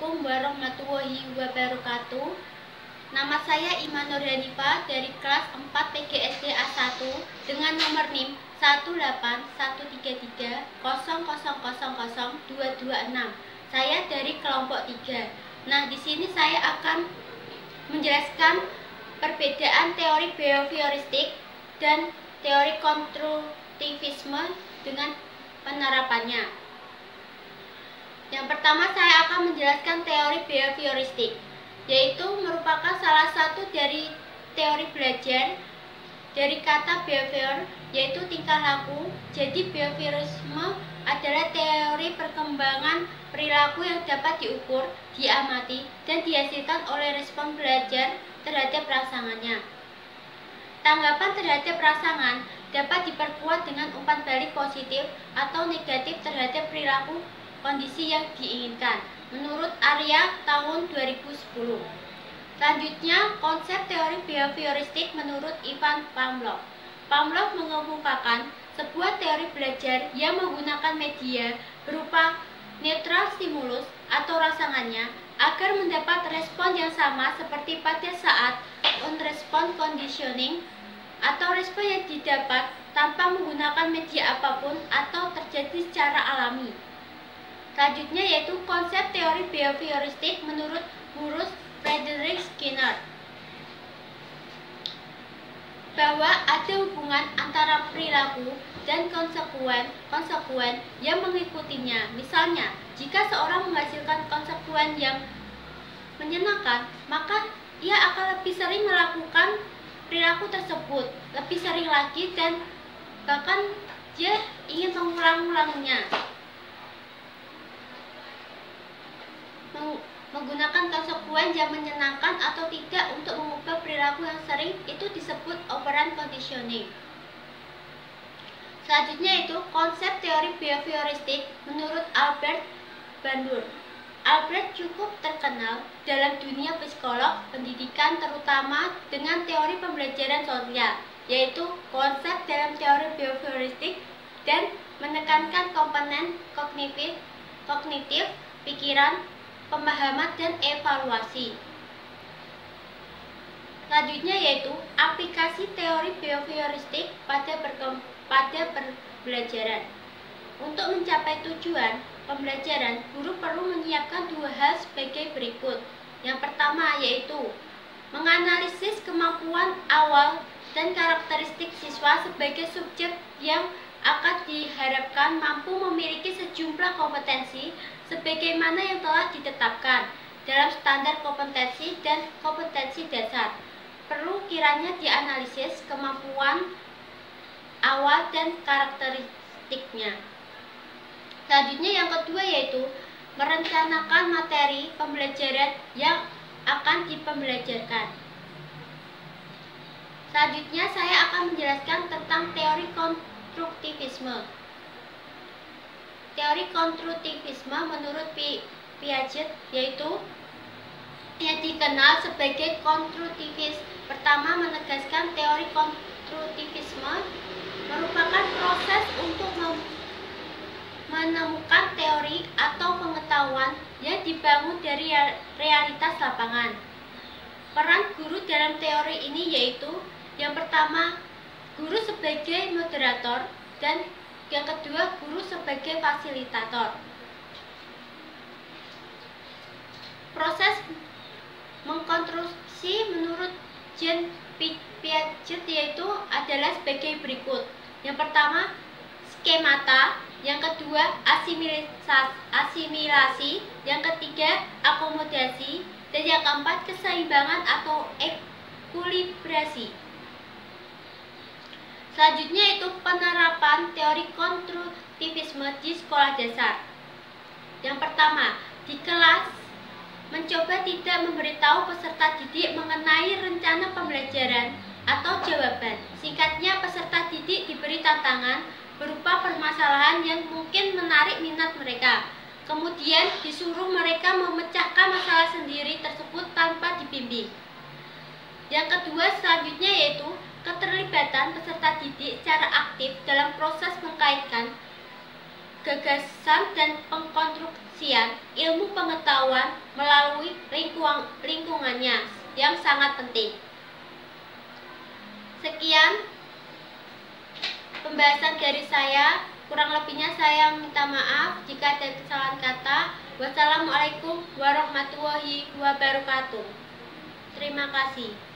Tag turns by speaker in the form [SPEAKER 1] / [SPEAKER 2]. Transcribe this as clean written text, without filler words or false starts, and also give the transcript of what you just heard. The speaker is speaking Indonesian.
[SPEAKER 1] Assalamualaikum warahmatullahi wabarakatuh. Nama saya Iman Nurhanifa dari kelas 4 PGSD A1 dengan nomor NIM 1813300000226. Saya dari kelompok 3. Nah, di sini saya akan menjelaskan perbedaan teori behavioristik dan teori konstruktivisme dengan penerapannya. Yang pertama, saya akan menjelaskan teori behavioristik, yaitu merupakan salah satu dari teori belajar dari kata behavior, yaitu tingkah laku. Jadi behaviorisme adalah teori perkembangan perilaku yang dapat diukur, diamati, dan dihasilkan oleh respon belajar terhadap rangsangannya. Tanggapan terhadap rangsangan dapat diperkuat dengan umpan balik positif atau negatif terhadap perilaku kondisi yang diinginkan, menurut Arya tahun 2010. Selanjutnya, konsep teori behavioristik menurut Ivan Pavlov. Pavlov mengemukakan sebuah teori belajar yang menggunakan media berupa neutral stimulus atau rangsangannya agar mendapat respon yang sama seperti pada saat on-response conditioning atau respon yang didapat tanpa menggunakan media apapun atau terjadi secara alami. Selanjutnya yaitu konsep teori behavioristik menurut Bruce Frederick Skinner, bahwa ada hubungan antara perilaku dan konsekuen yang mengikutinya. Misalnya, jika seorang menghasilkan konsekuen yang menyenangkan, maka ia akan lebih sering melakukan perilaku tersebut, lebih sering lagi, dan bahkan dia ingin mengulang-ulangnya. Menggunakan konsekuen yang menyenangkan atau tidak untuk mengubah perilaku yang sering itu disebut operant conditioning. Selanjutnya itu konsep teori behavioristik menurut Albert Bandura. Albert cukup terkenal dalam dunia psikolog pendidikan, terutama dengan teori pembelajaran sosial, yaitu konsep dalam teori behavioristik dan menekankan komponen kognitif, pikiran, pemahaman, dan evaluasi. Selanjutnya yaitu aplikasi teori behavioristik pada pembelajaran. Untuk mencapai tujuan pembelajaran, guru perlu menyiapkan dua hal sebagai berikut. Yang pertama yaitu menganalisis kemampuan awal dan karakteristik siswa sebagai subjek yang akan diharapkan mampu memiliki sejumlah kompetensi sebagaimana yang telah ditetapkan dalam standar kompetensi dan kompetensi dasar. Perlu kiranya dianalisis kemampuan awal dan karakteristiknya. Selanjutnya yang kedua yaitu merencanakan materi pembelajaran yang akan dipembelajarkan. Selanjutnya saya akan menjelaskan tentang teori konstruktivisme. Teori konstruktivisme menurut Piaget yaitu yang dikenal sebagai konstruktivis. Pertama, menegaskan teori konstruktivisme merupakan proses untuk menemukan teori atau pengetahuan yang dibangun dari realitas lapangan. Peran guru dalam teori ini yaitu yang pertama, guru sebagai moderator, dan yang kedua, guru sebagai fasilitator. Proses mengkonstruksi menurut Jean Piaget yaitu adalah sebagai berikut. Yang pertama, skemata. Yang kedua, asimilasi. Yang ketiga, akomodasi. Dan yang keempat, keseimbangan atau ekuilibrasi. Selanjutnya itu penerapan teori konstruktivisme di sekolah dasar. Yang pertama, di kelas mencoba tidak memberitahu peserta didik mengenai rencana pembelajaran atau jawaban. Singkatnya, peserta didik diberi tantangan berupa permasalahan yang mungkin menarik minat mereka. Kemudian disuruh mereka memecahkan masalah sendiri tersebut tanpa dibimbing. Yang kedua selanjutnya yaitu keterlibatan peserta didik secara aktif dalam proses mengkaitkan gagasan dan pengkonstruksian ilmu pengetahuan melalui lingkungannya yang sangat penting. Sekian pembahasan dari saya. Kurang lebihnya saya minta maaf jika ada kesalahan kata. Wassalamualaikum warahmatullahi wabarakatuh. Terima kasih.